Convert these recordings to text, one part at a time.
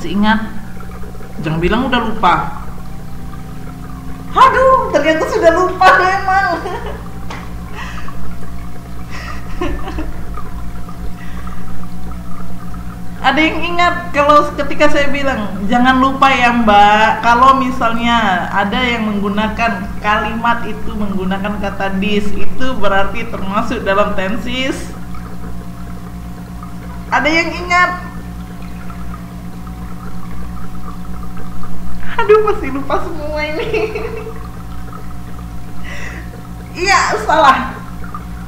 Masih ingat? Jangan bilang udah lupa. Aduh, ternyata sudah lupa memang. Ada yang ingat kalau ketika saya bilang jangan lupa ya Mbak, kalau misalnya ada yang menggunakan kalimat itu menggunakan kata this, itu berarti termasuk dalam tenses. Ada yang ingat? Aduh, masih lupa semua ini. Iya, salah.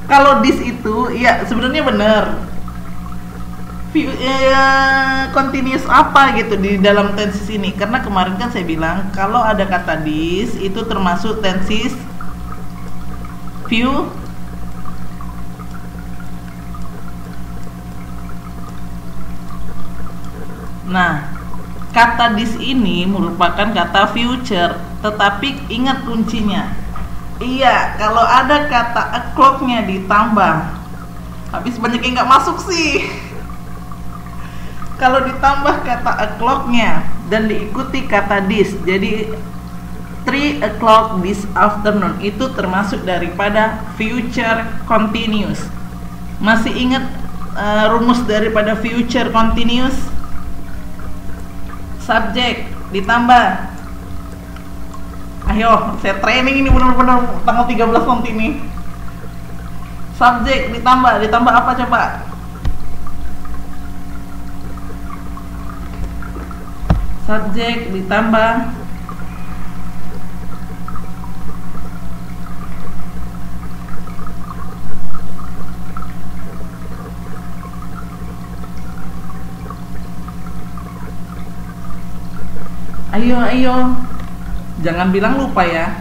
Kalau this itu, ya sebenarnya benar. Continuous apa gitu di dalam tenses ini, karena kemarin kan saya bilang kalau ada kata this itu termasuk tenses view. Nah, kata this ini merupakan kata future, tetapi ingat kuncinya. Iya, kalau ada kata o'clock-nya ditambah, habis banyak yang nggak masuk sih. Kalau ditambah kata o'clock-nya dan diikuti kata this, jadi 3 o'clock this afternoon, itu termasuk daripada future continuous. Masih ingat rumus daripada future continuous? Subjek ditambah, ayo saya training ini benar-benar tanggal 13 nanti nih. Subjek ditambah apa coba? Subjek ditambah ayo jangan bilang lupa ya.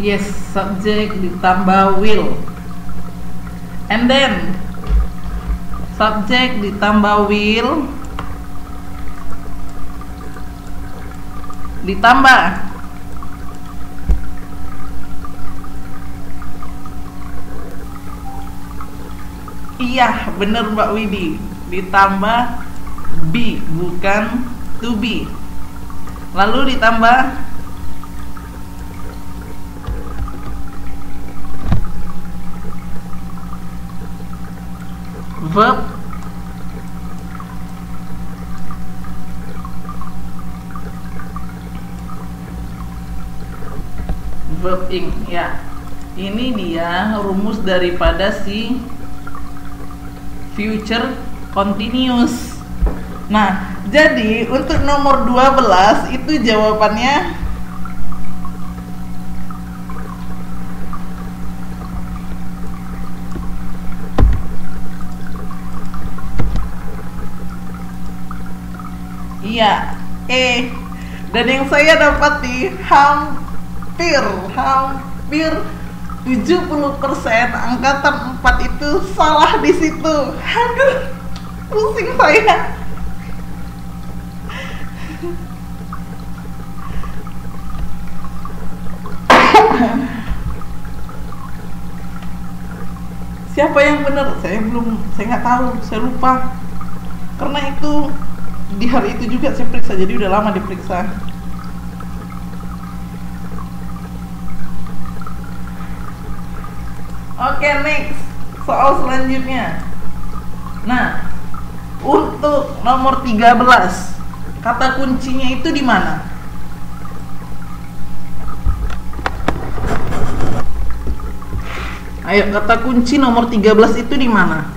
Yes, subjek ditambah will, and then subjek ditambah will ditambah iya bener Mbak Widi, ditambah be bukan to be, lalu ditambah verb ing, ya. Ini dia rumus daripada si future continuous. Nah, jadi untuk nomor 12 itu jawabannya iya, dan yang saya dapati hampir 70% angkatan 4 itu salah di situ. Aduh, pusing saya. Siapa yang benar? Saya nggak tahu, saya lupa. Karena itu di hari itu juga saya periksa, jadi udah lama diperiksa. Oke, next soal selanjutnya. Nah, untuk nomor 13, kata kuncinya itu di mana? Ayo, kata kunci nomor 13 itu di mana?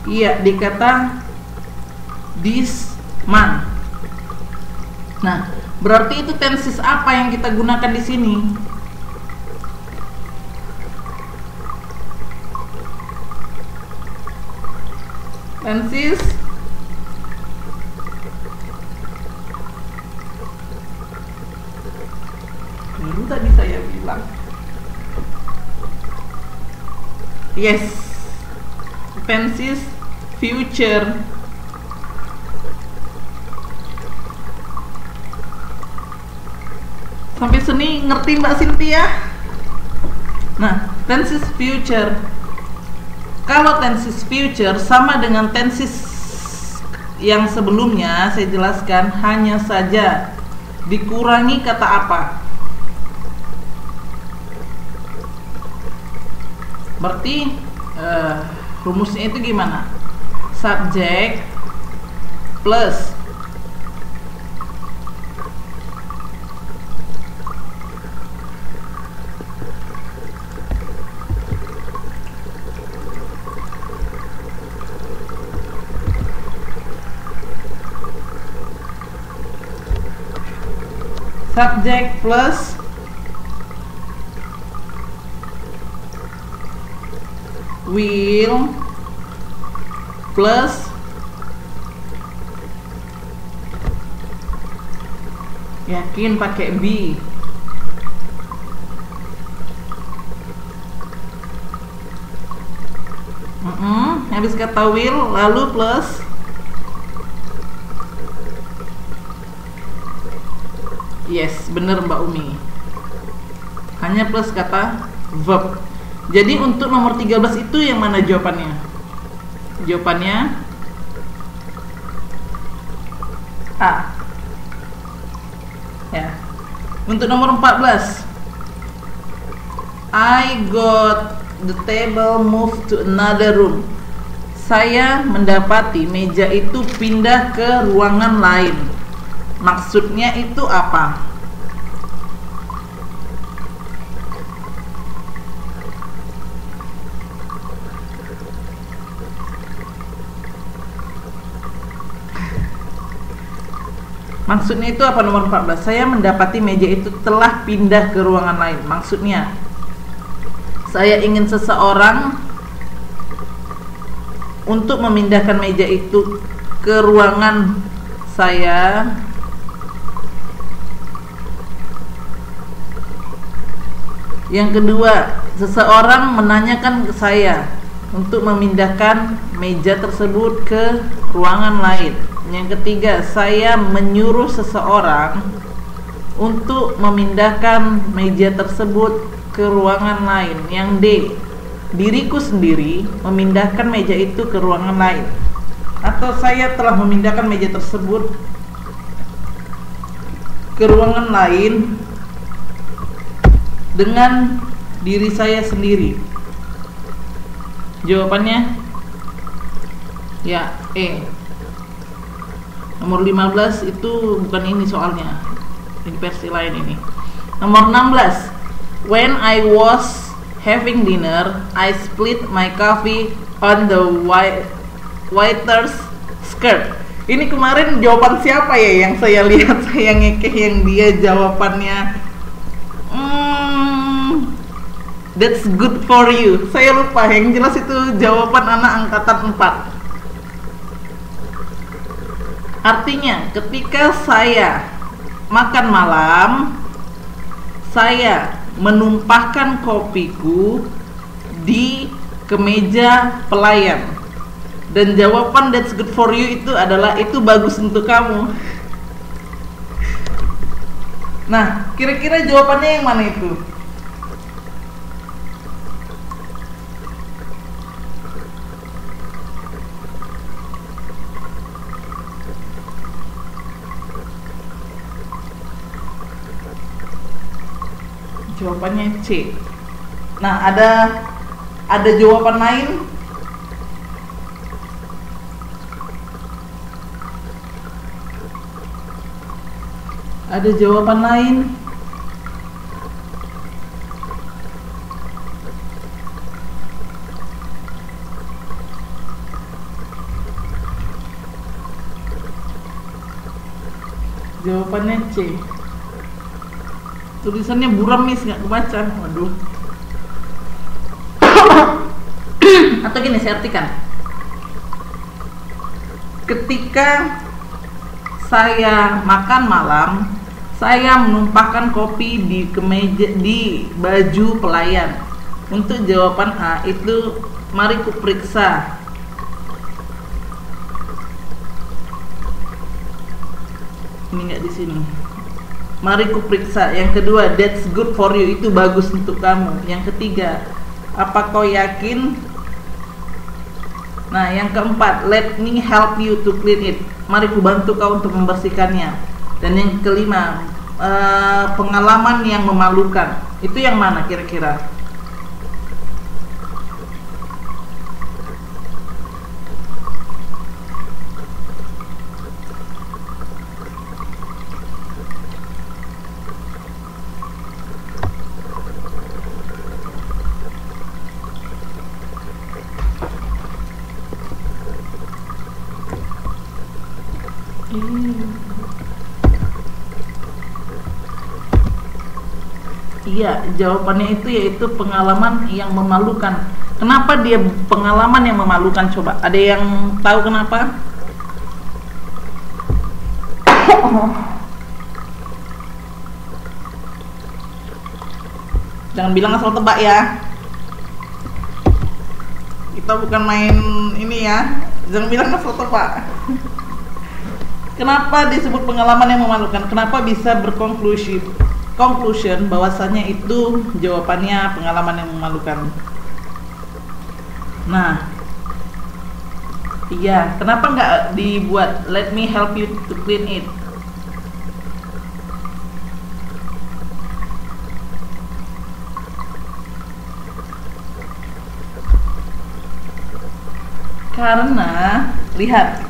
Iya, di kata this month. Nah, berarti itu tenses apa yang kita gunakan di sini? Tenses baru tadi saya bilang. Yes, tenses future. Sampai sini ngerti Mbak Cynthia? Nah, tenses future. Kalau tenses future sama dengan tenses yang sebelumnya saya jelaskan, hanya saja dikurangi kata apa? Berarti rumusnya itu gimana? Subject plus will plus yakin pakai be. Habis kata will lalu plus yes, bener Mbak Umi, hanya plus kata verb. Jadi untuk nomor 13 itu yang mana jawabannya? Jawabannya A. Ya. Untuk nomor 14, I got the table moved to another room. Saya mendapati meja itu pindah ke ruangan lain. Maksudnya itu apa? Maksudnya itu apa nomor 14? Saya mendapati meja itu telah pindah ke ruangan lain. Maksudnya saya ingin seseorang untuk memindahkan meja itu ke ruangan saya. Yang kedua, seseorang menanyakan ke saya untuk memindahkan meja tersebut ke ruangan lain. Yang ketiga, saya menyuruh seseorang untuk memindahkan meja tersebut ke ruangan lain. Yang D, diriku sendiri memindahkan meja itu ke ruangan lain. Atau saya telah memindahkan meja tersebut ke ruangan lain dengan diri saya sendiri. Jawabannya ya E. Nomor 15 itu bukan ini soalnya, ini versi lain ini. Nomor 16, when I was having dinner, I split my coffee on the waiter's skirt. Ini kemarin jawaban siapa ya yang saya lihat saya ngekeh yang dia jawabannya that's good for you. Saya lupa, yang jelas itu jawaban anak angkatan 4. Artinya ketika saya makan malam, saya menumpahkan kopiku di kemeja pelayan. Dan jawaban that's good for you itu adalah itu bagus untuk kamu. Nah, kira-kira jawabannya yang mana itu? Jawabannya C. Nah, ada jawaban lain? Ada jawaban lain? Jawabannya C. Tulisannya buram miss, nggak kebaca. Waduh. Atau gini saya artikan. Ketika saya makan malam, saya menumpahkan kopi di kemeja, di baju pelayan. Untuk jawaban A itu mari kuperiksa. Ini nggak di sini. Mari kuperiksa. Yang kedua, that's good for you, itu bagus untuk kamu. Yang ketiga, apa kau yakin? Nah, yang keempat, let me help you to clean it, mari ku bantu kau untuk membersihkannya. Dan yang kelima, pengalaman yang memalukan, itu yang mana kira-kira? Iya, jawabannya itu yaitu pengalaman yang memalukan. Kenapa dia pengalaman yang memalukan? Coba, ada yang tahu kenapa? Jangan bilang asal tebak ya. Kita bukan main ini ya. Jangan bilang asal tebak. Kenapa disebut pengalaman yang memalukan? Kenapa bisa conclusion bahwasanya itu jawabannya pengalaman yang memalukan? Nah, iya, kenapa nggak dibuat let me help you to clean it? Karena lihat,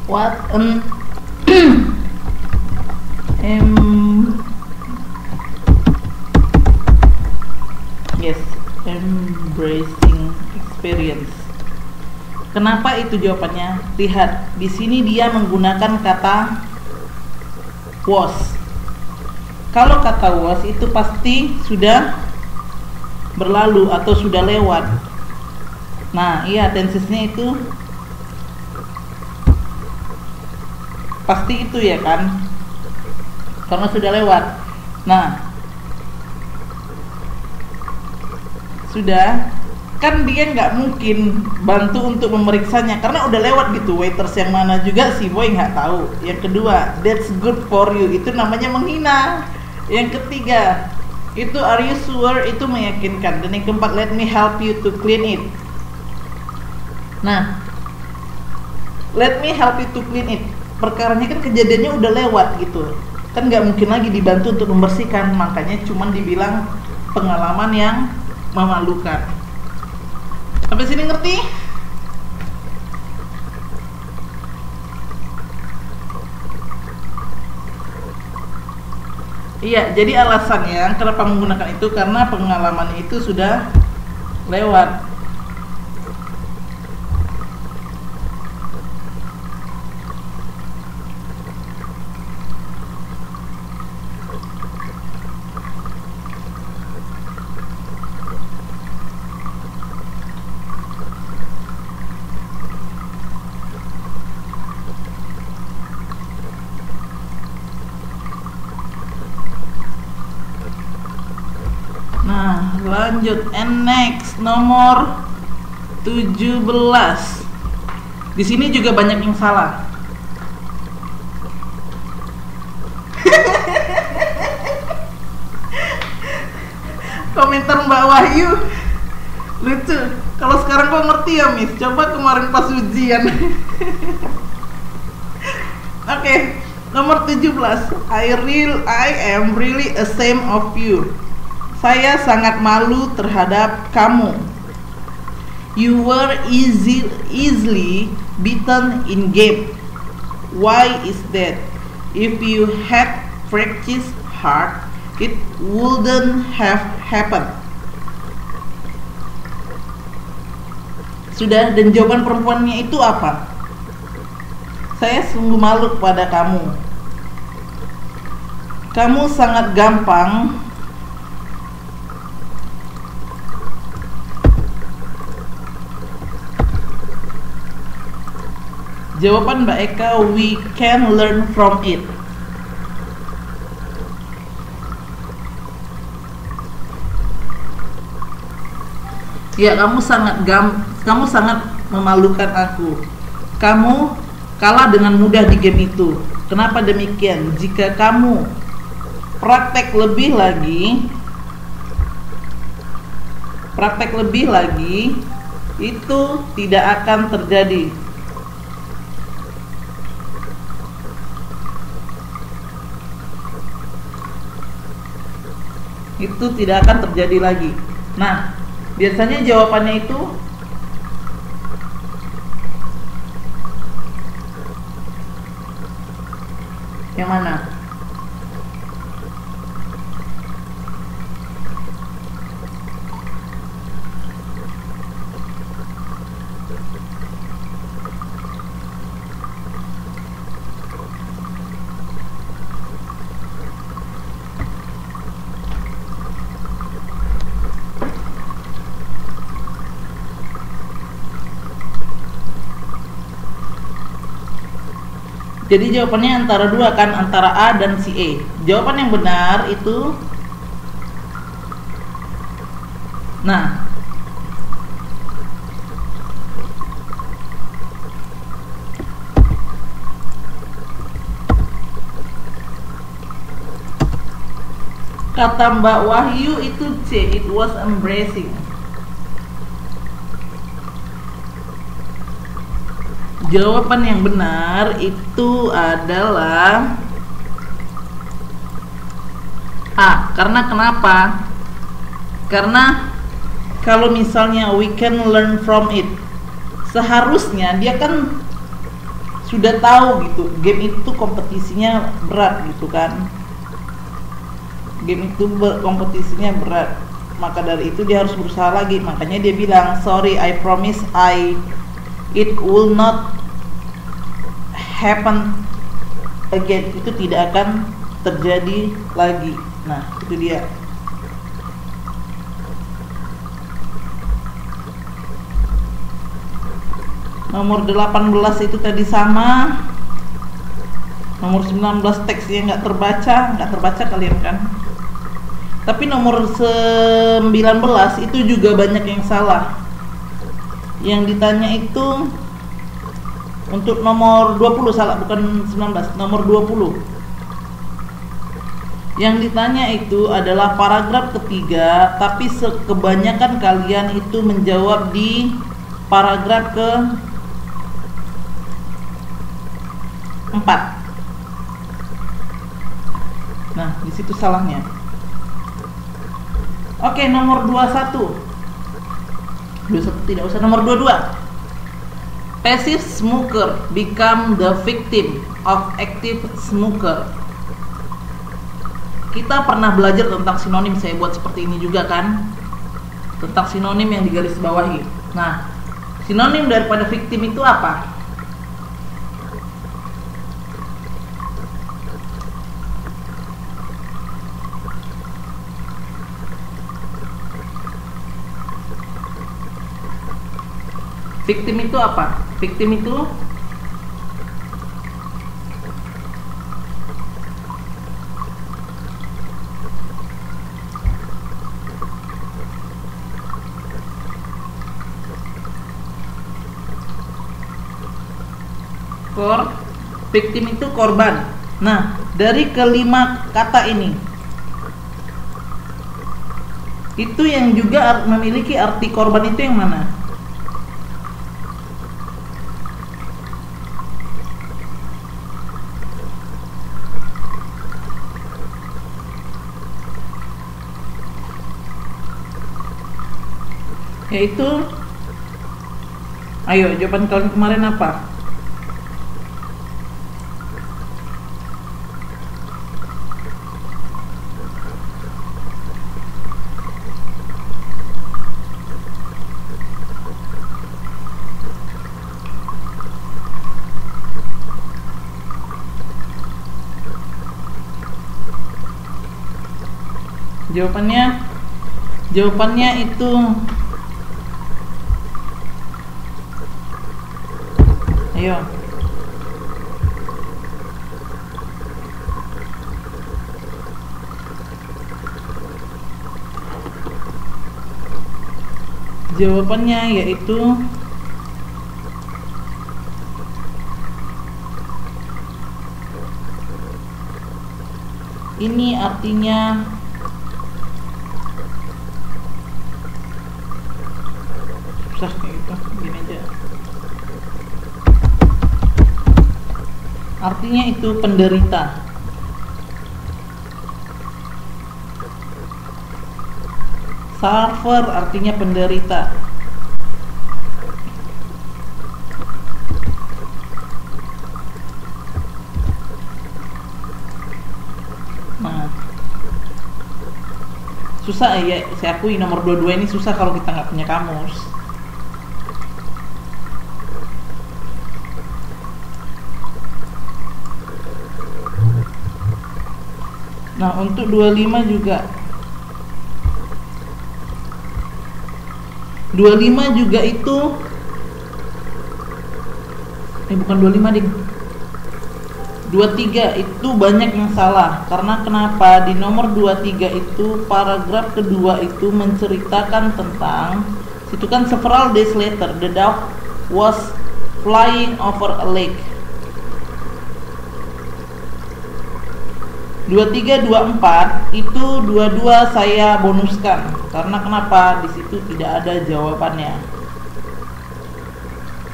what an embracing experience. Kenapa itu jawabannya? Lihat, di sini dia menggunakan kata was. Kalau kata was itu pasti sudah berlalu atau sudah lewat. Nah, iya, tensesnya itu pasti itu ya kan, karena sudah lewat. Nah, sudah kan dia nggak mungkin bantu untuk memeriksanya karena udah lewat gitu. Waiters yang mana juga si boy nggak tahu. Yang kedua, that's good for you, itu namanya menghina. Yang ketiga, itu are you sure, itu meyakinkan. Dan yang keempat, let me help you to clean it. Nah, let me help you to clean it, perkaranya kan kejadiannya udah lewat gitu kan, nggak mungkin lagi dibantu untuk membersihkan, makanya cuman dibilang pengalaman yang memalukan. Sampai sini ngerti? Iya, jadi alasannya kenapa menggunakan itu karena pengalaman itu sudah lewat. Nah, lanjut, and next nomor 17. Di sini juga banyak yang salah. Komentar Mbak Wahyu lucu. Kalau sekarang kok ngerti ya Miss, coba kemarin pas ujian. Oke, nomor 17. I am really ashamed of you. Saya sangat malu terhadap kamu. You were easily beaten in game. Why is that? If you had practiced hard, it wouldn't have happened. Sudah, dan jawaban perempuannya itu apa? Saya sungguh malu kepada kamu. Kamu sangat gampang Jawaban Mbak Eka, we can learn from it. Ya, kamu sangat memalukan aku. Kamu kalah dengan mudah di game itu. Kenapa demikian? Jika kamu praktek lebih lagi, itu tidak akan terjadi. Itu tidak akan terjadi lagi. Nah, biasanya jawabannya itu yang mana? Jadi jawabannya antara dua kan, antara A dan si E. Jawaban yang benar itu, nah, kata Mbak Wahyu itu C, it was embracing. Jawaban yang benar itu adalah A. Karena kenapa? Karena kalau misalnya we can learn from it, seharusnya dia kan sudah tahu gitu, game itu kompetisinya berat gitu kan. Game itu kompetisinya berat. Maka dari itu dia harus berusaha lagi. Makanya dia bilang, sorry, I promise it will not happen again. Itu tidak akan terjadi lagi. Nah, itu dia. Nomor 18 itu tadi sama. Nomor 19 teksnya nggak terbaca kalian kan. Tapi nomor 19 itu juga banyak yang salah. Yang ditanya itu untuk nomor 20 salah, bukan 19, nomor 20. Yang ditanya itu adalah paragraf ketiga, tapi kebanyakan kalian itu menjawab di paragraf ke 4. Nah, di situ salahnya. Oke, nomor 21 tidak usah. Nomor 22. Passive smoker become the victim of active smoker. Kita pernah belajar tentang sinonim, saya buat seperti ini juga kan, tentang sinonim yang digaris bawahi. Nah, sinonim daripada victim itu apa? Victim itu apa? Victim itu victim itu korban. Nah, dari kelima kata ini, Itu yang juga memiliki arti korban itu yang mana? Yaitu, ayo jawaban kalian kemarin apa? Jawabannya itu ayo. Jawabannya yaitu ini artinya susah kayak gitu, gini aja. Artinya itu penderita. Suffer artinya penderita. Nah, susah ya, saya akui nomor 22 ini susah kalau kita nggak punya kamus. Nah, untuk 25 juga. 25 juga itu bukan 25 ding. 23 itu banyak yang salah. Karena kenapa? Di nomor 23 itu paragraf kedua itu menceritakan tentang itu kan several days later the dog was flying over a lake. 23, 24 itu dua-dua saya bonuskan karena kenapa? Di situ tidak ada jawabannya.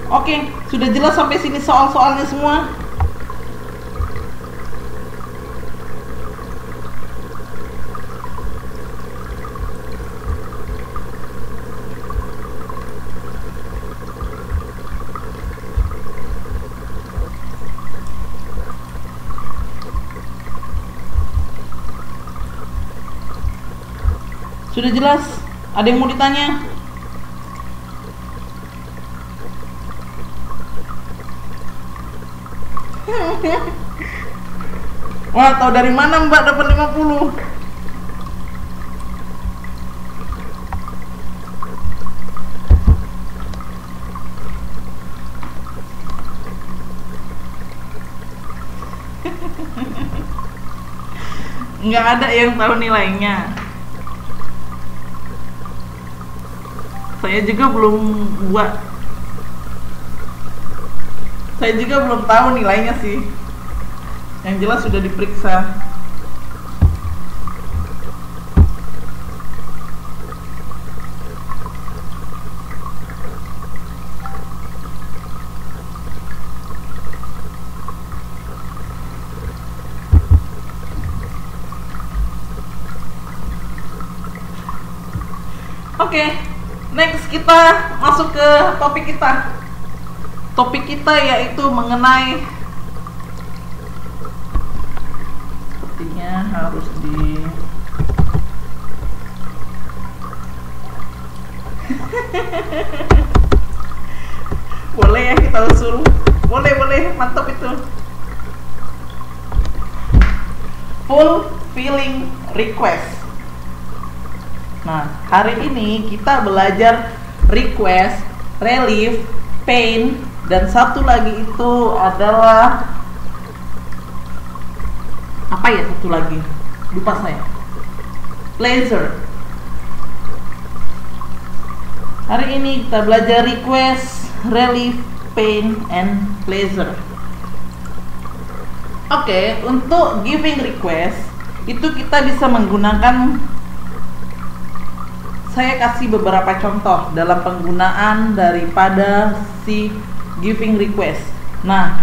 Oke, sudah jelas sampai sini soal-soalnya semua? Sudah jelas? Ada yang mau ditanya? Wah, tahu dari mana Mbak dapat 50? Nggak ada yang tahu nilainya. Saya juga belum buat. Saya juga belum tahu nilainya sih. Yang jelas sudah diperiksa. Oke. Next kita masuk ke topik kita. Topik kita yaitu mengenai, sepertinya harus di boleh ya kita usul. Boleh, mantap itu. Fulfilling request. Nah, hari ini kita belajar request, relief, pain, dan satu lagi itu adalah apa ya satu lagi? Lupa saya. Pleasure. Hari ini kita belajar request, relief, pain, and pleasure. Oke, untuk giving request itu kita bisa menggunakan saya kasih beberapa contoh dalam penggunaan daripada si giving request. Nah,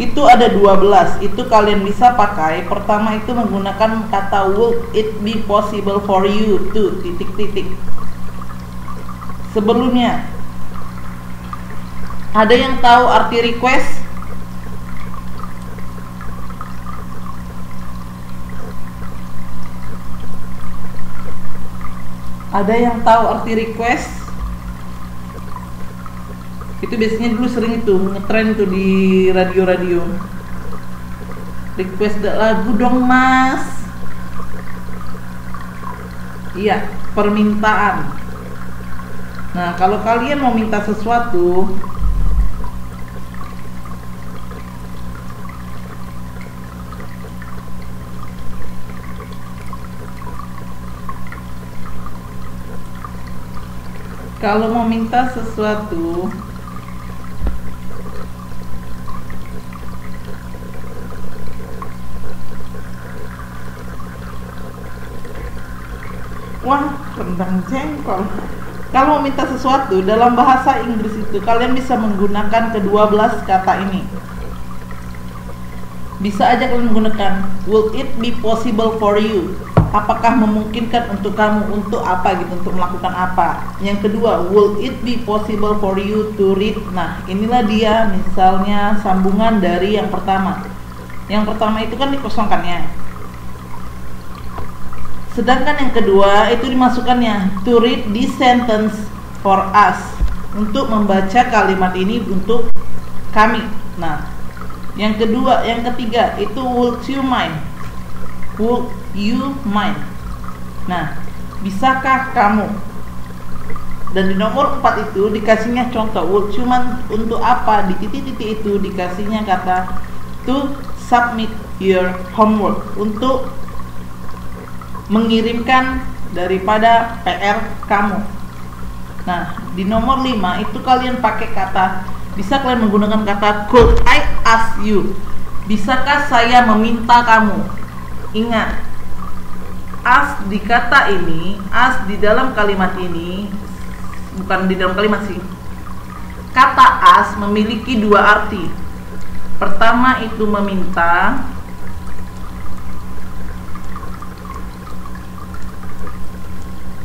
itu ada 12. Itu kalian bisa pakai. Pertama itu menggunakan kata would it be possible for you to titik-titik. Sebelumnya, ada yang tahu arti request? Ada yang tahu arti request? Itu biasanya dulu sering itu ngetren tuh di radio-radio. Request lagu dong mas. Iya, permintaan. Nah, kalau kalian mau minta sesuatu, kalau mau minta sesuatu, wah, rendang jengkol. Kalau mau minta sesuatu dalam bahasa Inggris itu kalian bisa menggunakan ke-12 kata ini. Bisa aja kalian menggunakan will it be possible for you? Apakah memungkinkan untuk kamu untuk apa gitu, untuk melakukan apa. Yang kedua, will it be possible for you to read? Nah, inilah dia misalnya sambungan dari yang pertama. Yang pertama itu kan dikosongkannya. Sedangkan yang kedua itu dimasukkannya to read this sentence for us, untuk membaca kalimat ini untuk kami. Nah, yang kedua, yang ketiga itu would you mind? Would you mind? Nah, bisakah kamu? Dan di nomor 4 itu dikasihnya contoh would you mind untuk apa? Di titik-titik itu dikasihnya kata to submit your homework, untuk mengirimkan daripada PR kamu. Nah, di nomor 5 itu kalian pakai kata, bisa kalian menggunakan kata could I ask you? Bisakah saya meminta kamu? Ingat, ask di kata ini, ask di dalam kalimat ini, bukan di dalam kalimat sih. Kata ask memiliki dua arti. Pertama itu meminta.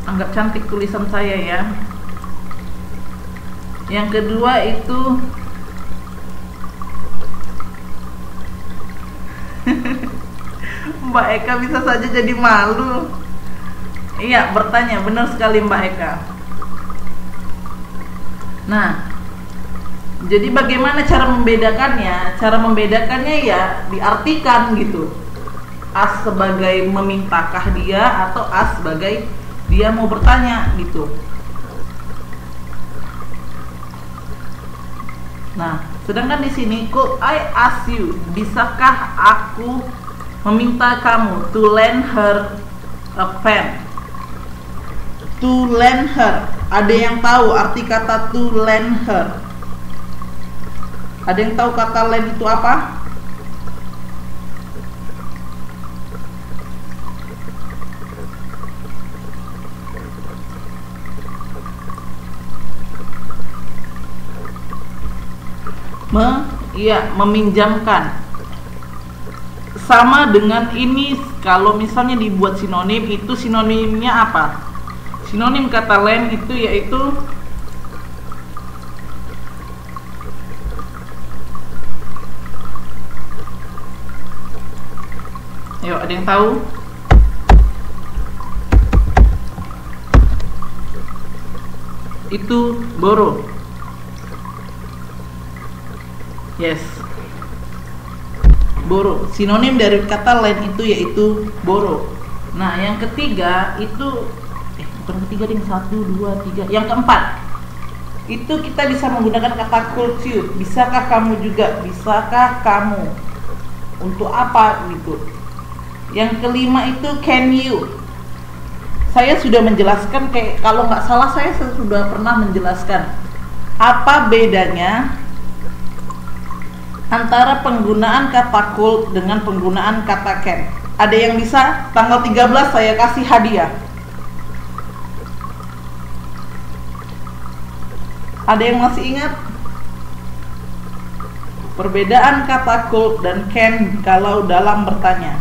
Anggap cantik tulisan saya ya. Yang kedua itu Mbak Eka bisa saja jadi malu. Iya, bertanya, benar sekali Mbak Eka. Nah, jadi bagaimana cara membedakannya? Cara membedakannya ya diartikan gitu. As sebagai memintakah dia, atau as sebagai dia mau bertanya gitu. Nah, sedangkan di sini could I ask you? Bisakah aku meminta kamu to lend her a pen? To lend her. Ada yang tahu arti kata to lend her? Ada yang tahu kata lend itu apa? Meminjamkan. Sama dengan ini, kalau misalnya dibuat sinonim, itu sinonimnya apa? Sinonim kata lend itu yaitu ayo, ada yang tahu? Itu borrow. Yes, borrow. Sinonim dari kata lend itu yaitu borrow. Nah, yang ketiga itu bukan ketiga ding, 1, 2, 3. Yang keempat itu kita bisa menggunakan kata could you. Bisakah kamu juga? Bisakah kamu? Untuk apa gitu. Yang kelima itu can you. Saya sudah menjelaskan, kayak kalau nggak salah saya sudah pernah menjelaskan apa bedanya antara penggunaan kata could dengan penggunaan kata can. Ada yang bisa? Tanggal 13 saya kasih hadiah. Ada yang masih ingat? Perbedaan kata could dan can kalau dalam bertanya.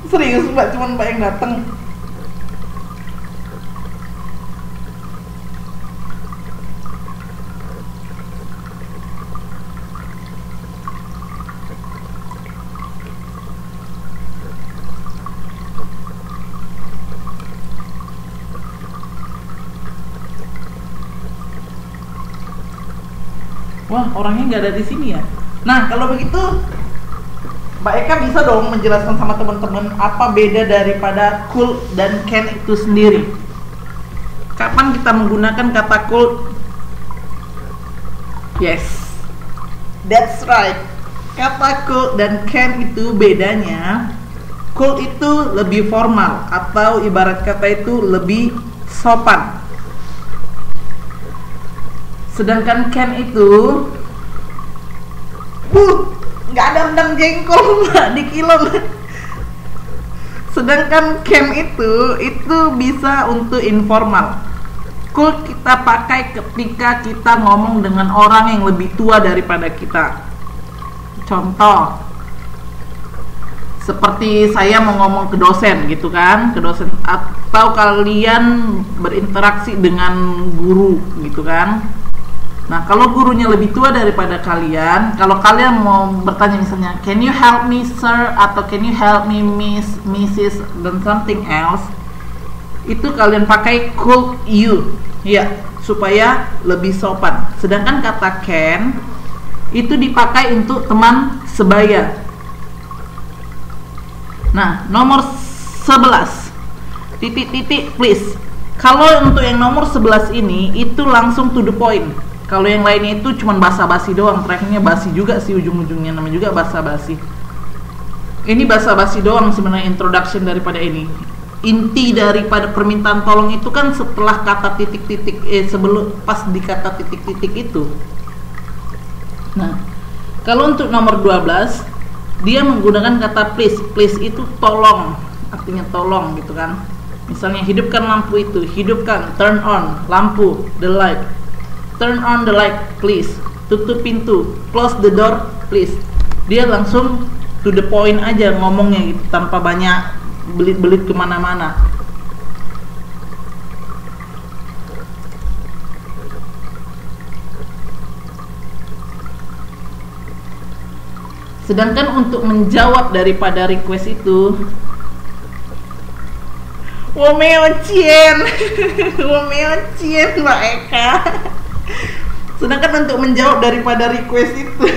Serius mbak, cuman mbak yang datang. Wah, orangnya nggak ada di sini ya. Nah, kalau begitu Mbak Eka bisa dong menjelaskan sama teman-teman apa beda daripada could dan can itu sendiri. Kapan kita menggunakan kata could? Yes, that's right. Kata could dan can itu bedanya. Could itu lebih formal atau ibarat kata itu lebih sopan. Sedangkan can itu nggak ada rendang jengkol mbak di kilon. Sedangkan can itu bisa untuk informal. Could kita pakai ketika kita ngomong dengan orang yang lebih tua daripada kita. Contoh seperti saya mau ngomong ke dosen gitu kan, ke dosen, atau kalian berinteraksi dengan guru gitu kan. Nah, kalau gurunya lebih tua daripada kalian, kalau kalian mau bertanya misalnya, can you help me sir, atau can you help me miss, mrs, dan something else, itu kalian pakai could you, ya, supaya lebih sopan. Sedangkan kata can itu dipakai untuk teman sebaya. Nah, nomor 11 titik-titik please. Kalau untuk yang nomor 11 ini itu langsung to the point. Kalau yang lainnya itu cuma basa-basi doang, tracknya basi juga sih, ujung-ujungnya namanya juga basa-basi. Ini basa-basi doang sebenarnya introduction daripada ini. Inti daripada permintaan tolong itu kan setelah kata titik-titik, sebelum pas di kata titik-titik itu. Nah, kalau untuk nomor 12 dia menggunakan kata please. Please itu tolong, artinya tolong gitu kan. Misalnya hidupkan lampu itu, hidupkan, turn on lampu, the light. Turn on the light please. Tutup pintu, close the door please. Dia langsung to the point aja ngomongnya gitu, tanpa banyak belit-belit kemana-mana. Sedangkan untuk menjawab daripada request itu, Womeocien Mbak Eka. Sedangkan untuk menjawab daripada request itu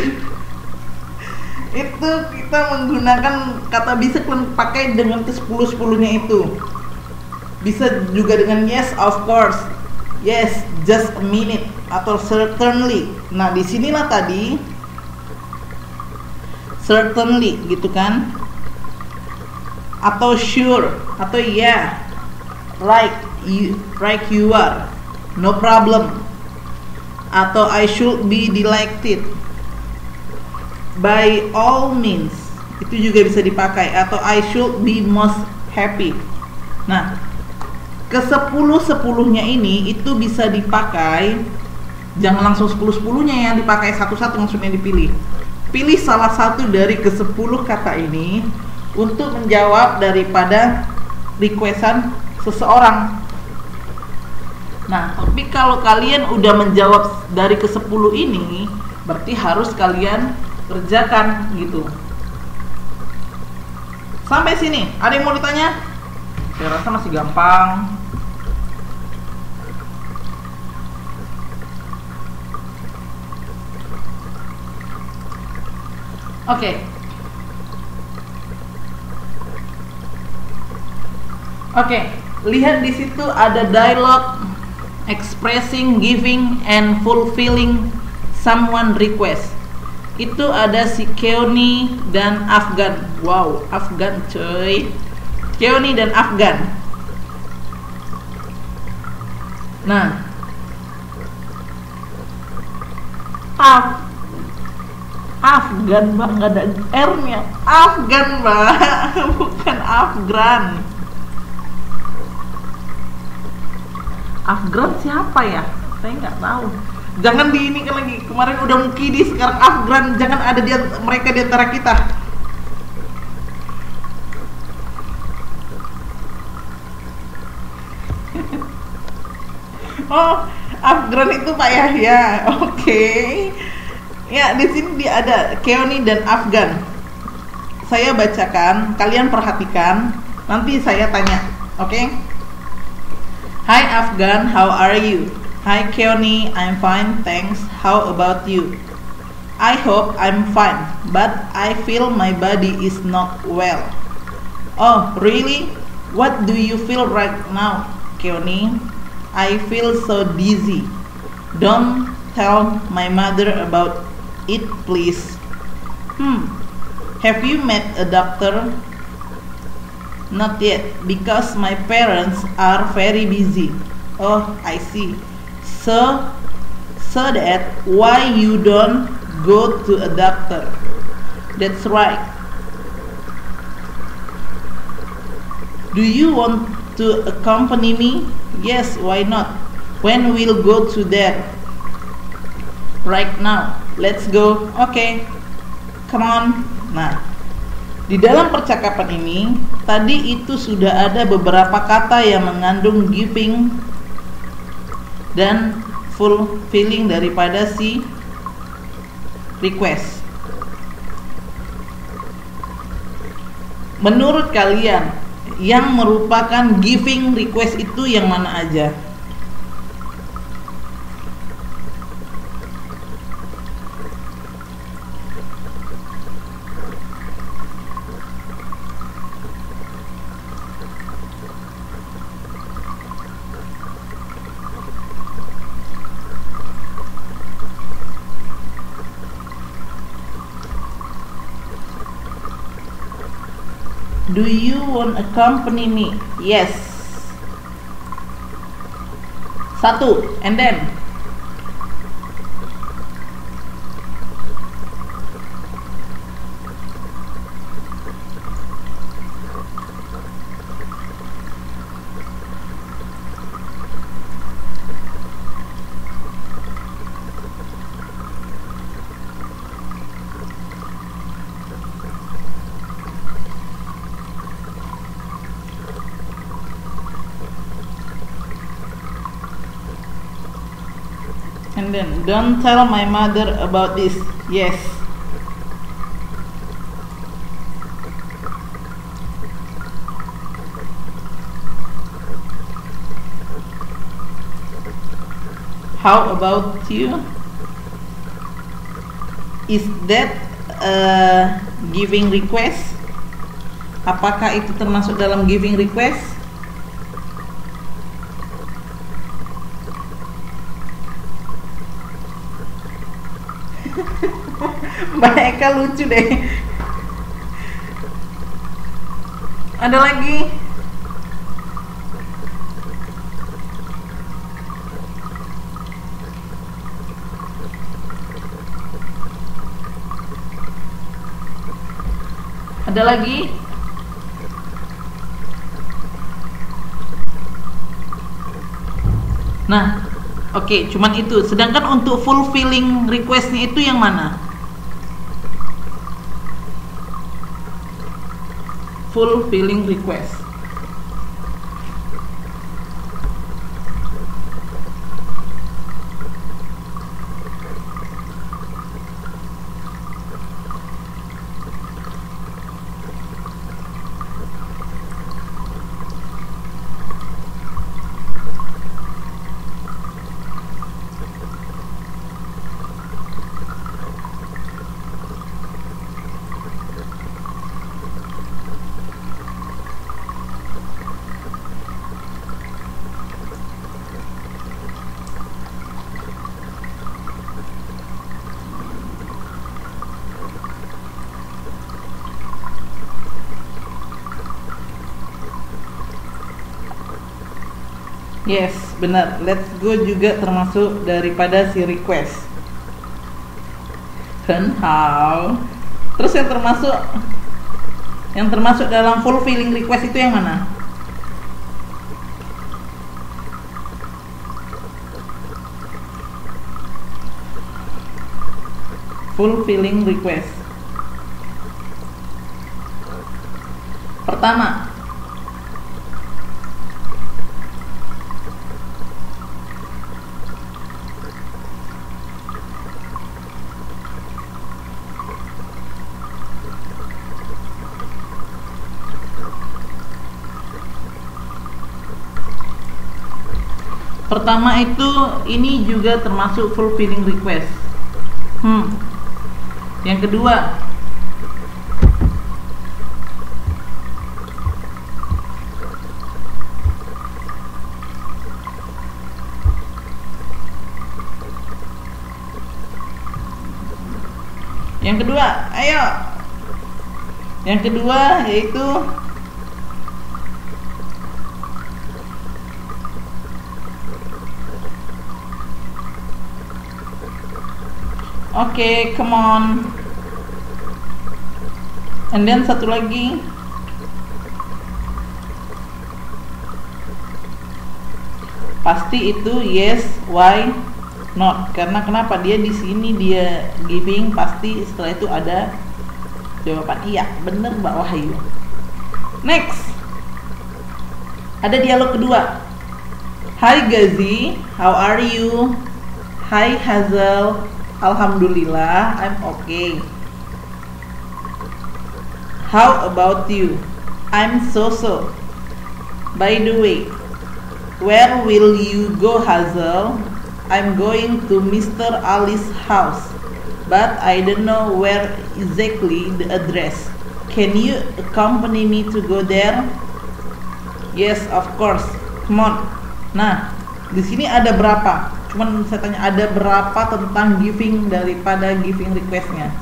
kita menggunakan kata bisa pakai dengan ke 10-10-nya itu. Bisa juga dengan yes of course, yes just a minute, atau certainly. Nah, disinilah tadi certainly gitu kan, atau sure, atau yeah, like you are, no problem, atau I should be delighted, by all means, itu juga bisa dipakai, atau I should be most happy. Nah, ke 10-10-nya ini itu bisa dipakai, jangan langsung 10-10-nya yang dipakai satu-satu maksudnya dipilih. Pilih salah satu dari ke 10 kata ini untuk menjawab daripada requestan seseorang. Nah, tapi kalau kalian udah menjawab dari ke 10 ini, berarti harus kalian kerjakan gitu. Sampai sini, ada yang mau ditanya? Saya rasa masih gampang. Oke, lihat di situ ada dialogue expressing, giving, and fulfilling someone request. Itu ada si Keoni dan Afgan. Wow, Afgan coy. Keoni dan Afgan. Nah, Afgan mbak, nggak ada R-nya. Afgan mbak, bukan Afgan. Afgan siapa ya? Saya nggak tahu. Jangan di ini kan lagi. Kemarin udah Mukidi, sekarang Afgan. Jangan ada dia, mereka di antara kita. Oh, Afgan itu Pak Yahya. Oke. Ya, di sini dia ada Keoni dan Afgan. Saya bacakan, kalian perhatikan, nanti saya tanya. Oke? Hi Afgan, how are you? Hi Keoni, I'm fine, thanks. How about you? I hope I'm fine, but I feel my body is not well. Oh, really? What do you feel right now, Keoni? I feel so dizzy. Don't tell my mother about it, please. Have you met a doctor? Not yet, because my parents are very busy. Oh, I see. So that why you don't go to a doctor? That's right. Do you want to accompany me? Yes, why not? When we'll go to there? Right now. Let's go. Okay. Come on. Nah, di dalam percakapan ini tadi itu sudah ada beberapa kata yang mengandung giving dan fulfilling daripada si request. Menurut kalian, yang merupakan giving request itu yang mana aja? Do you want to accompany me? Yes. Satu, and then don't tell my mother about this. Yes. How about you? Is that a giving request? Apakah itu termasuk dalam giving request? Mbak Eka lucu deh. Ada lagi? Ada lagi? Nah, oke, cuman itu. Sedangkan untuk fulfilling requestnya itu yang mana? Fulfilling request. Yes, benar. Let's go juga termasuk daripada si request. and how. Terus yang termasuk dalam fulfilling request itu yang mana? Fulfilling request. Pertama, itu ini juga termasuk fulfilling request. Yang kedua, ayo. Yang kedua yaitu oke, come on. And then satu lagi, pasti itu yes, why not. Karena kenapa dia di sini dia giving, pasti setelah itu ada jawaban iya. Bener Mbak Wahyu. Next, ada dialog kedua. Hi Gazi, how are you? Hi Hazel, alhamdulillah, I'm okay. How about you? I'm so. By the way, where will you go, Hazel? I'm going to Mr. Ali's house, but I don't know where exactly the address. Can you accompany me to go there? Yes, of course. Come on. Nah, di sini ada berapa? Cuman saya tanya ada berapa tentang giving daripada giving requestnya.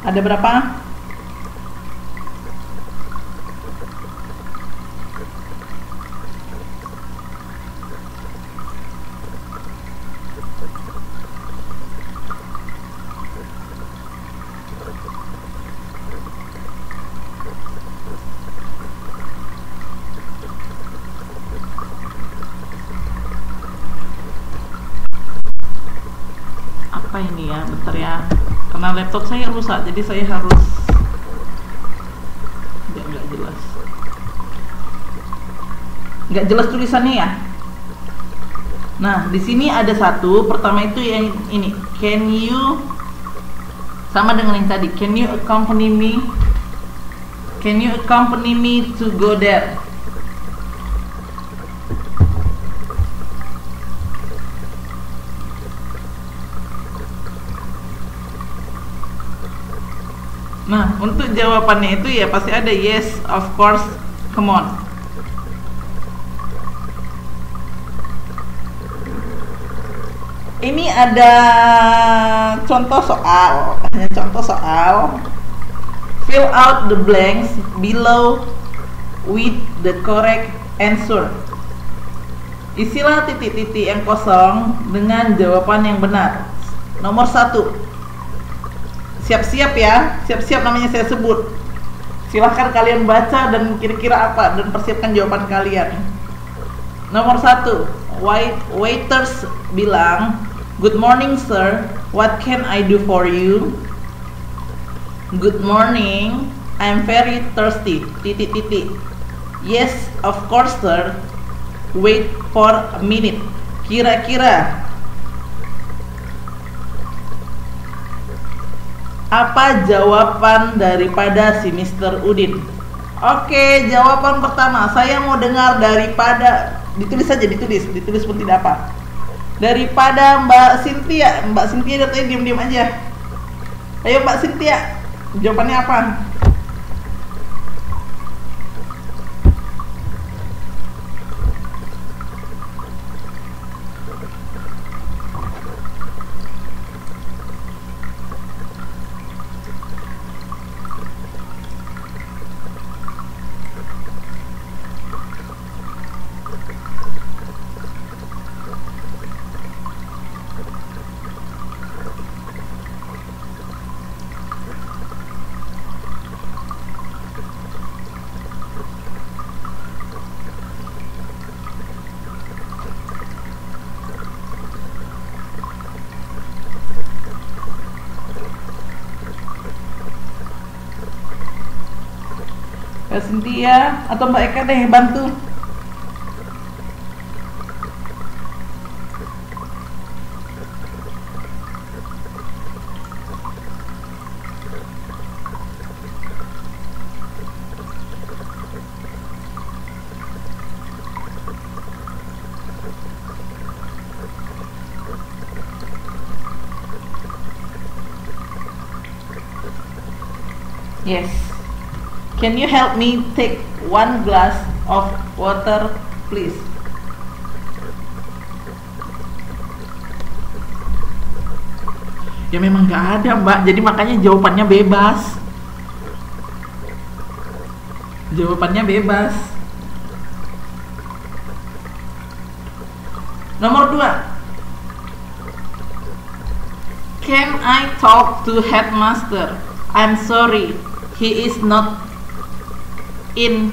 Ada berapa? Apa ini ya? Bentar ya. Karena laptop saya rusak, jadi saya harus nggak jelas tulisannya ya. Nah, di sini ada satu. Pertama itu yang ini. Can you, sama dengan yang tadi. Can you accompany me? Can you accompany me to go there? Nah, untuk jawabannya itu ya pasti ada yes, of course, come on. Ini ada contoh soal. Fill out the blanks below with the correct answer. Isilah titik-titik yang kosong dengan jawaban yang benar. Nomor 1. Siap-siap ya, siap-siap namanya saya sebut. Silahkan kalian baca dan kira-kira apa dan persiapkan jawaban kalian. Nomor 1, waiters bilang, "Good morning sir, what can I do for you?" "Good morning, I'm very thirsty. Titik-titik. Yes, of course sir. Wait for a minute." Kira-kira apa jawaban daripada si Mr. Udin? Oke, jawaban pertama saya mau dengar daripada, ditulis saja, ditulis pun tidak apa. Daripada Mbak Cynthia dari tadi diam-diam aja. Ayo Mbak Cynthia, jawabannya apa? Kak Cynthia atau Mbak Eka deh bantu. Yes. Can you help me take one glass of water, please? Ya memang nggak ada, Mbak. Jadi makanya jawabannya bebas. Jawabannya bebas. Nomor 2. Can I talk to headmaster? I'm sorry. He is not in.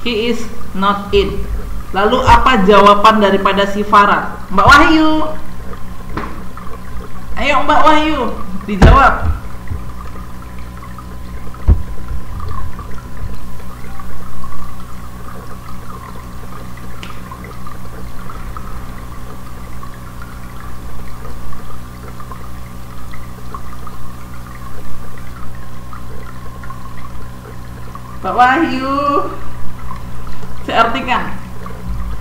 He is not in. Lalu apa jawaban daripada si Farah? Mbak Wahyu. Ayo Mbak Wahyu, dijawab. Mbak Wahyu, saya artikan.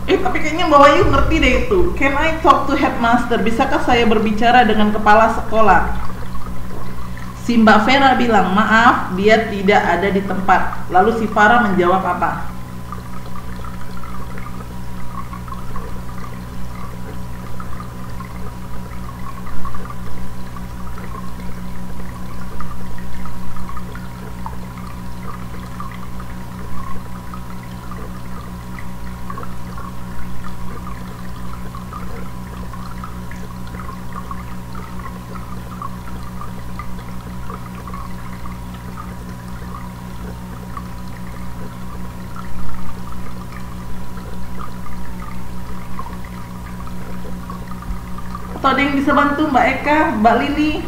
Tapi kayaknya Mbak Wahyu ngerti deh itu. Can I talk to headmaster? Bisakah saya berbicara dengan kepala sekolah? Si Mbak Vera bilang, maaf, dia tidak ada di tempat. Lalu si Farah menjawab apa? Atau ada yang bisa bantu? Mbak Eka, Mbak Lili,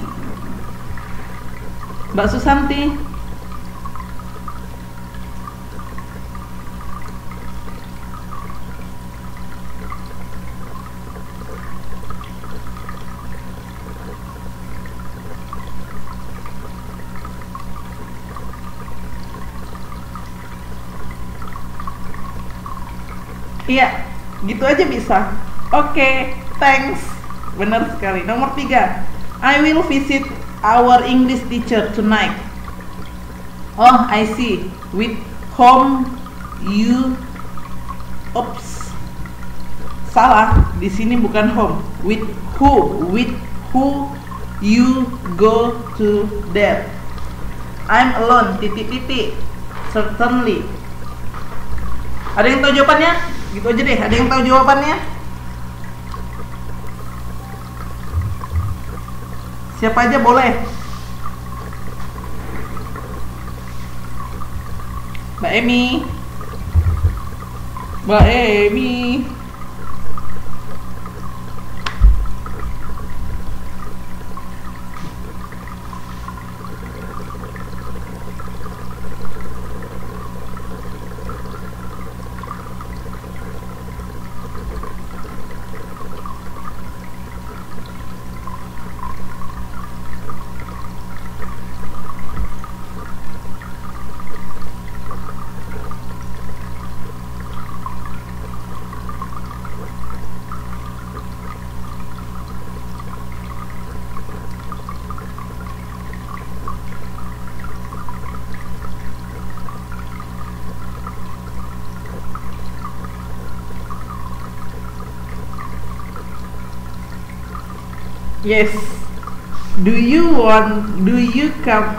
Mbak Susanti? Iya, gitu aja bisa. Oke, thanks. Benar sekali. Nomor 3. I will visit our English teacher tonight. Oh, I see. With whom you... Oops. Salah. Di sini bukan home. With who? With who you go to there? I'm alone. Titik-titik. Certainly. Ada yang tahu jawabannya? Gitu aja deh. Ada yang tahu jawabannya? Siapa aja boleh. Mbak Emi. Mbak Emi. Yes. Do you come?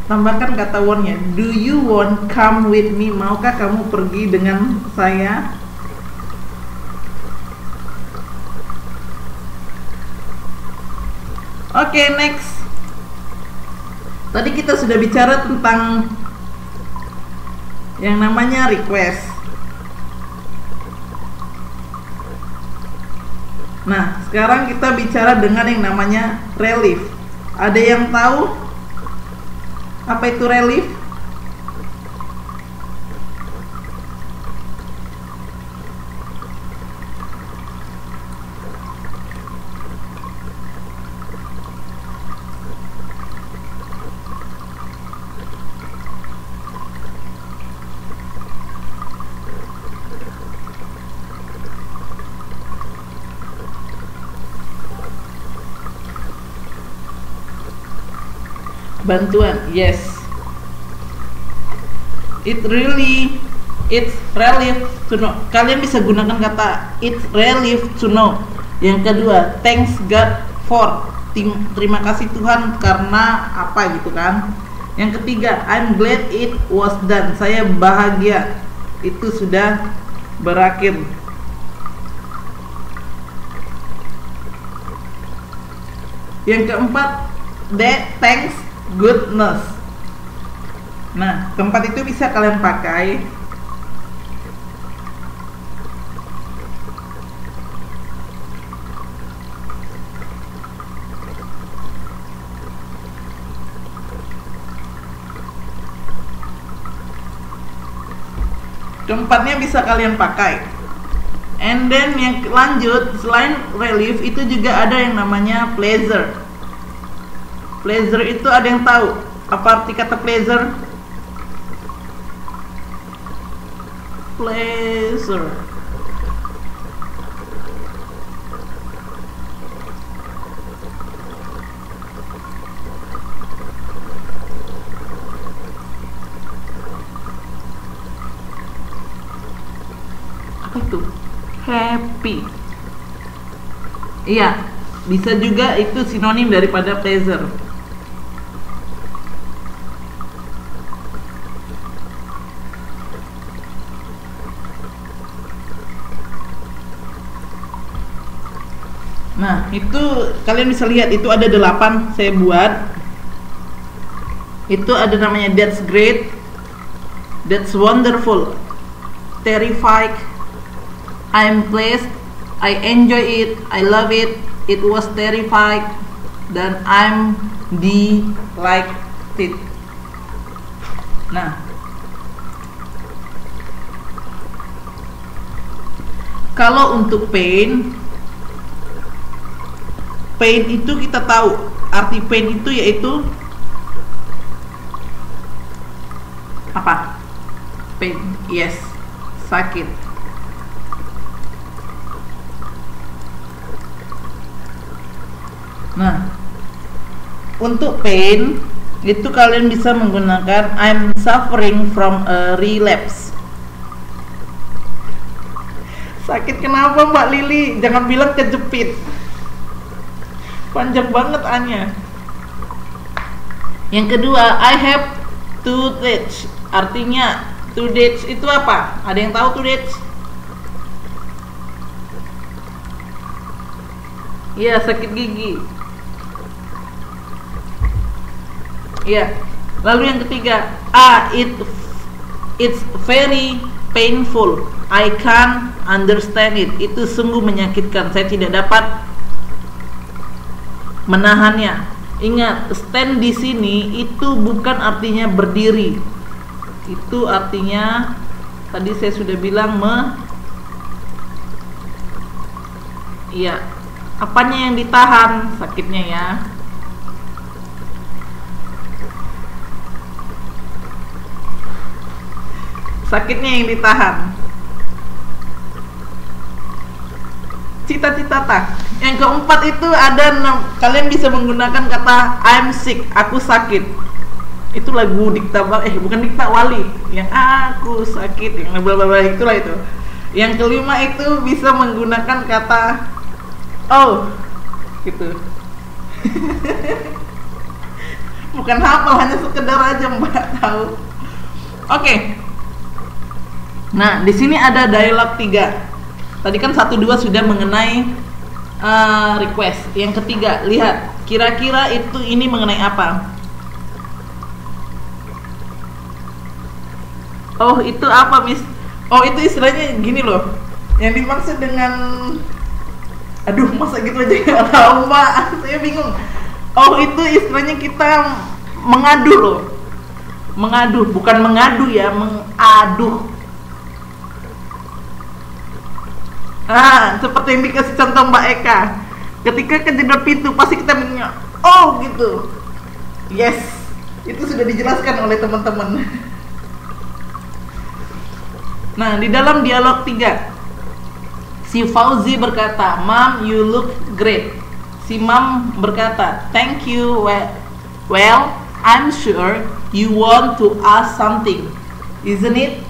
Tambahkan kata want-nya. Do you want come with me? Maukah kamu pergi dengan saya? Oke, next. Tadi kita sudah bicara tentang yang namanya request. Nah, sekarang kita bicara dengan yang namanya relief. Ada yang tahu apa itu relief? Bantuan, yes. It's relief to know. Kalian bisa gunakan kata it's relief to know. Yang kedua, thanks God for. Terima kasih Tuhan karena apa gitu kan. Yang ketiga, I'm glad it was done. Saya bahagia itu sudah berakhir. Yang keempat, thanks goodness. Nah, keempat itu bisa kalian pakai and then yang lanjut, selain relief itu juga ada yang namanya pleasure. Pleasure itu ada yang tahu apa arti kata pleasure? Pleasure apa itu? Happy. Iya, bisa juga itu sinonim daripada pleasure. Nah, itu kalian bisa lihat itu ada 8 saya buat. Itu ada namanya that's great, that's wonderful, terrified, I'm pleased, I enjoy it, I love it, it was terrified, dan I'm delighted. Nah, kalau untuk pain itu kita tahu arti pain itu yaitu apa? Pain, yes, sakit. Nah, untuk pain itu kalian bisa menggunakan I'm suffering from a relapse. Sakit kenapa Mbak Lili? Jangan bilang kejepit. Panjang banget A-nya. Yang kedua, I have toothache. Artinya toothache itu apa? Ada yang tahu toothache? Iya, sakit gigi. Iya. Lalu yang ketiga, it's very painful. I can't understand it. Itu sungguh menyakitkan. Saya tidak dapat menahannya. Ingat, stand di sini itu bukan artinya berdiri. Itu artinya tadi saya sudah bilang iya, apanya yang ditahan sakitnya ya. Sakitnya yang ditahan. Cita-cita tak. Yang keempat itu ada kalian bisa menggunakan kata I'm sick, aku sakit. Itu lagu Dikta bukan Dikta Wali yang aku sakit yang bla bla bla itulah itu. Yang kelima itu bisa menggunakan kata oh gitu. Bukan hafal, hanya sekedar aja Mbak tahu. Oke. Nah, di sini ada dialog 3. Tadi kan 1, 2 sudah mengenai request. Yang ketiga, lihat kira-kira ini mengenai apa? Oh, itu apa, Miss? Oh, itu istilahnya gini loh. Yang dimaksud dengan aduh, masa gitu aja nggak tahu, Mbak. Saya bingung. Oh, itu istilahnya kita mengadu loh. Mengadu, bukan mengadu ya, mengaduh. Seperti yang dikasih contoh Mbak Eka. Ketika kejedot pintu pasti kita mengingat, oh gitu. Yes, itu sudah dijelaskan oleh teman-teman. Nah, di dalam dialog 3, si Fauzi berkata, Mom, you look great. Si Mom berkata, thank you, well, I'm sure you want to ask something, isn't it?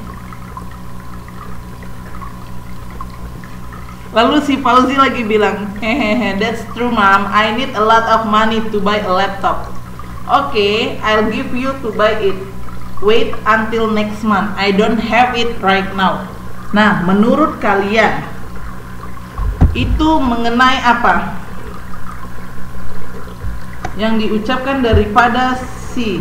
Lalu si Fauzi lagi bilang, hehehe, that's true mom, I need a lot of money to buy a laptop. Okay, I'll give you to buy it. Wait until next month, I don't have it right now. Nah, menurut kalian itu mengenai apa? Yang diucapkan daripada si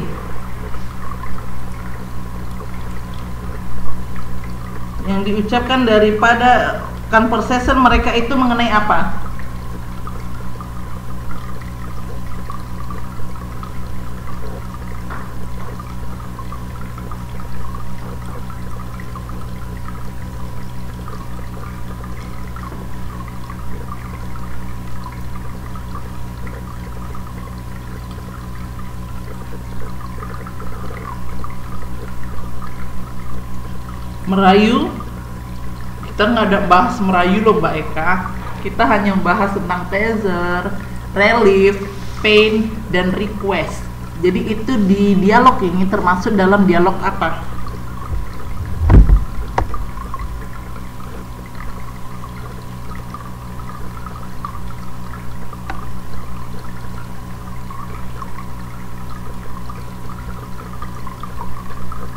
conversation mereka itu mengenai apa? Merayu? Kita nggak ada bahas merayu loh Mbak Eka. Kita hanya bahas tentang teaser, relief, pain, dan request. Jadi itu di dialog ini termasuk dalam dialog apa?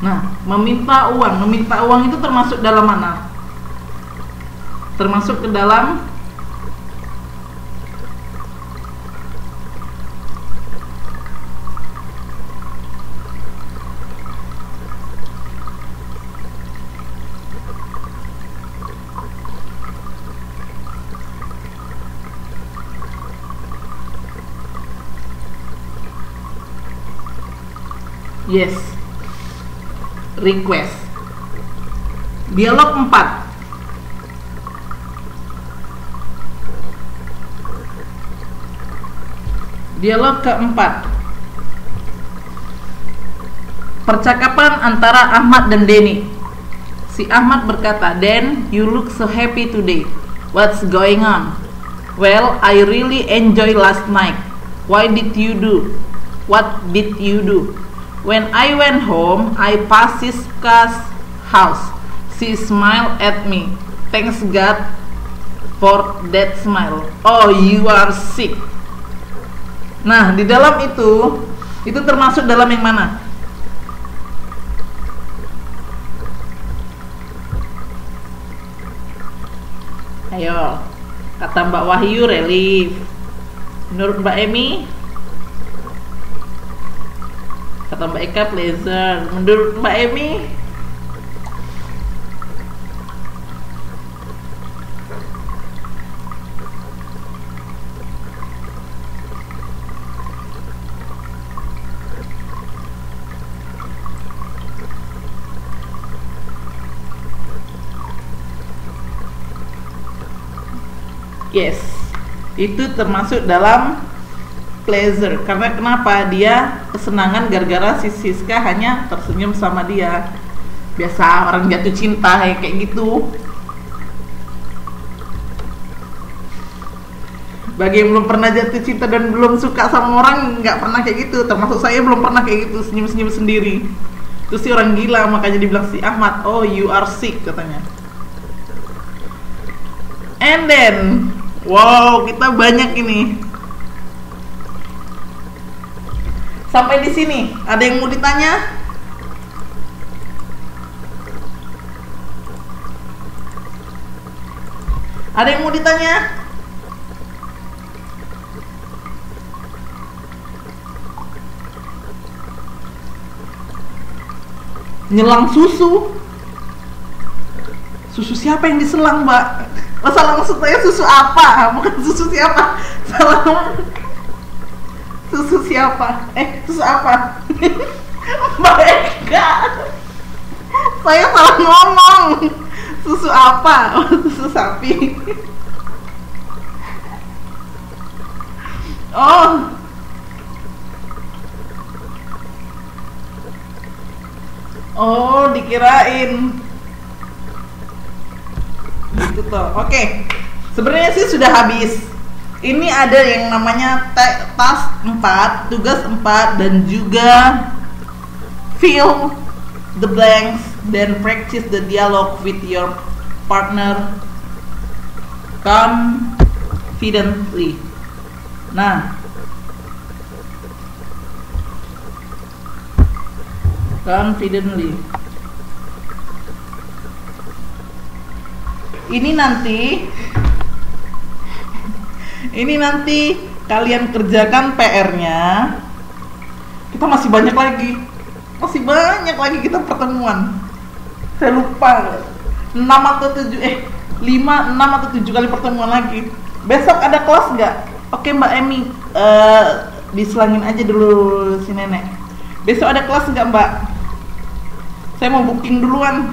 Nah, meminta uang itu termasuk dalam mana? Termasuk ke dalam yes, request. Dialog 4. Dialog keempat. Percakapan antara Ahmad dan Denny. Si Ahmad berkata, "Dan, you look so happy today. What's going on?" "Well, I really enjoyed last night." "What did you do?" "When I went home, I passed Siska's house. She smiled at me. Thanks God for that smile." "Oh, you are sick." Nah, di dalam itu termasuk dalam yang mana? Ayo, kata Mbak Wahyu relief. Menurut Mbak Emi? Kata Mbak Eka pleasure. Menurut Mbak Emi? Yes, itu termasuk dalam pleasure. Karena kenapa? Dia kesenangan gara-gara si Siska hanya tersenyum sama dia. Biasa orang jatuh cinta kayak gitu. Bagi yang belum pernah jatuh cinta dan belum suka sama orang, nggak pernah kayak gitu. Termasuk saya belum pernah kayak gitu, senyum-senyum sendiri. Terus si orang gila, makanya dibilang si Ahmad, "Oh, you are sick," katanya. And then, wow, kita banyak ini. Sampai di sini, ada yang mau ditanya? Ada yang mau ditanya? Nyelang susu. Susu siapa yang diselang, Mbak? Oh, salah, maksud saya susu apa? Bukan susu siapa. Salah. Susu siapa? Susu apa? Mbak Eka. Saya salah ngomong. Susu apa? Oh, susu sapi. Oh. Oh, dikirain gitu toh. Oke. Sebenarnya sih sudah habis. Ini ada yang namanya task 4, tugas 4, dan juga fill the blanks, then practice the dialogue with your partner confidently. Nah, confidently. Ini nanti kalian kerjakan PR-nya. Kita masih banyak lagi kita pertemuan. Saya lupa 6 atau 7 kali pertemuan lagi. Besok ada kelas nggak? Oke Mbak Emi, diselangin aja dulu si nenek. Besok ada kelas nggak Mbak? Saya mau booking duluan.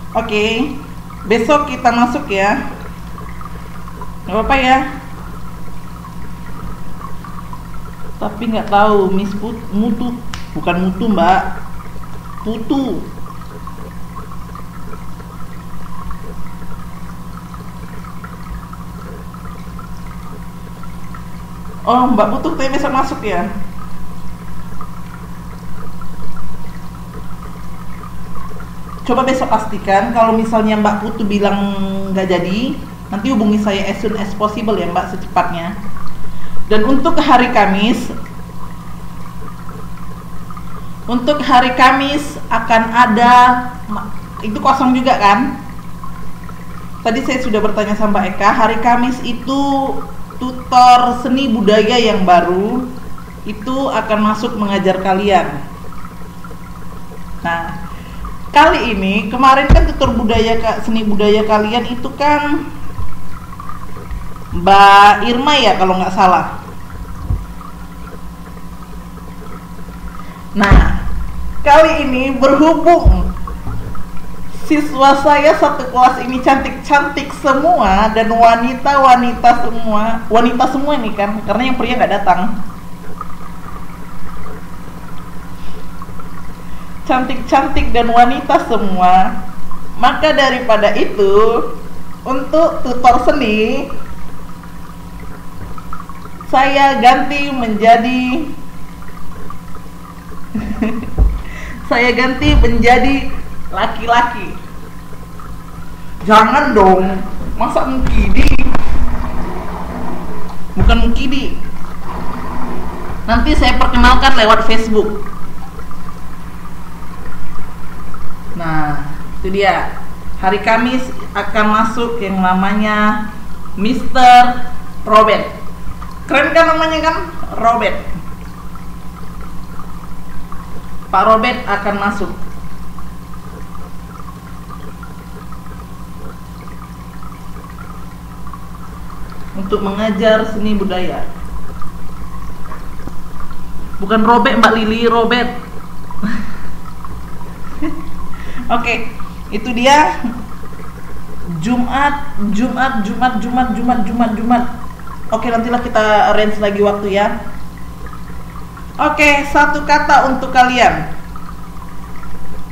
Oke, besok kita masuk ya. Gak apa-apa ya. Tapi nggak tahu Miss Mutu, bukan Mutu Mbak, Putu. Oh Mbak Putu tapi besok masuk ya. Coba besok pastikan, kalau misalnya Mbak Putu bilang nggak jadi, nanti hubungi saya as soon as possible ya Mbak, secepatnya. Dan untuk hari Kamis akan ada, itu kosong juga kan? Tadi saya sudah bertanya sama Mbak Eka, hari Kamis itu tutor seni budaya yang baru itu akan masuk mengajar kalian. Nah, kali ini, kemarin kan tutor seni budaya kalian itu kan Mbak Irma ya kalau nggak salah. Nah, kali ini berhubung siswa saya satu kelas ini cantik-cantik semua dan wanita semua ini kan, karena yang pria nggak datang. Cantik-cantik dan wanita semua. Maka daripada itu, untuk tutor seni saya ganti menjadi laki-laki. Jangan dong, masa mukidi? Bukan mukidi. Nanti saya perkenalkan lewat Facebook. Nah, itu dia. Hari Kamis akan masuk yang namanya Mr. Robert. Keren kan namanya kan? Robert. Pak Robert akan masuk. Untuk mengajar seni budaya. Bukan Robert Mbak Lili, Robert. Oke, itu dia. Jumat. Oke, nantilah kita arrange lagi waktu ya. Oke, satu kata untuk kalian.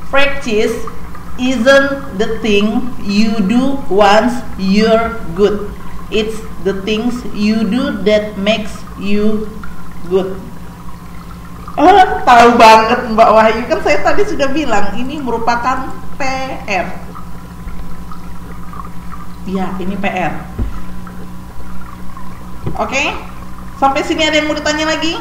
Practice isn't the thing you do once you're good. It's the things you do that makes you good. Tahu banget Mbak Wahyu, kan saya tadi sudah bilang ini merupakan PR. Ya, ini PR. Oke, sampai sini ada yang mau ditanya lagi?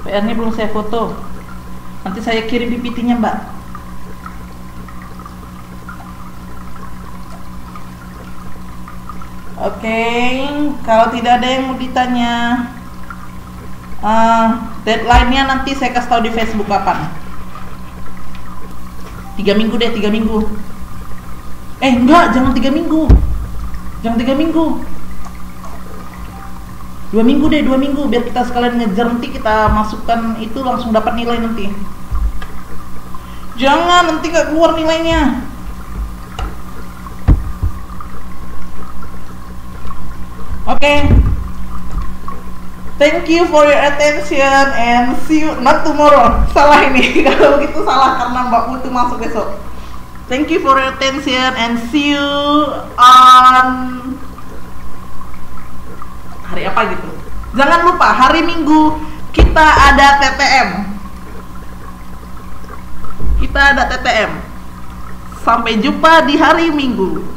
PR-nya belum saya foto. Nanti saya kirim PPT-nya, Mbak. Oke, kalau tidak ada yang mau ditanya, deadline-nya nanti saya kasih tahu di Facebook kapan. 3 minggu deh, 3 minggu. Enggak, jangan 3 minggu. Jangan 3 minggu. 2 minggu deh, 2 minggu biar kita sekalian ngejar, nanti kita masukkan itu langsung dapat nilai nanti. Jangan, nanti nggak keluar nilainya. Oke. Thank you for your attention and see you not tomorrow. Salah ini. Kalau begitu salah karena Mbak Putu masuk besok. Thank you for your attention and see you on hari apa gitu. Jangan lupa hari Minggu kita ada TTM. Kita ada TTM. Sampai jumpa di hari Minggu.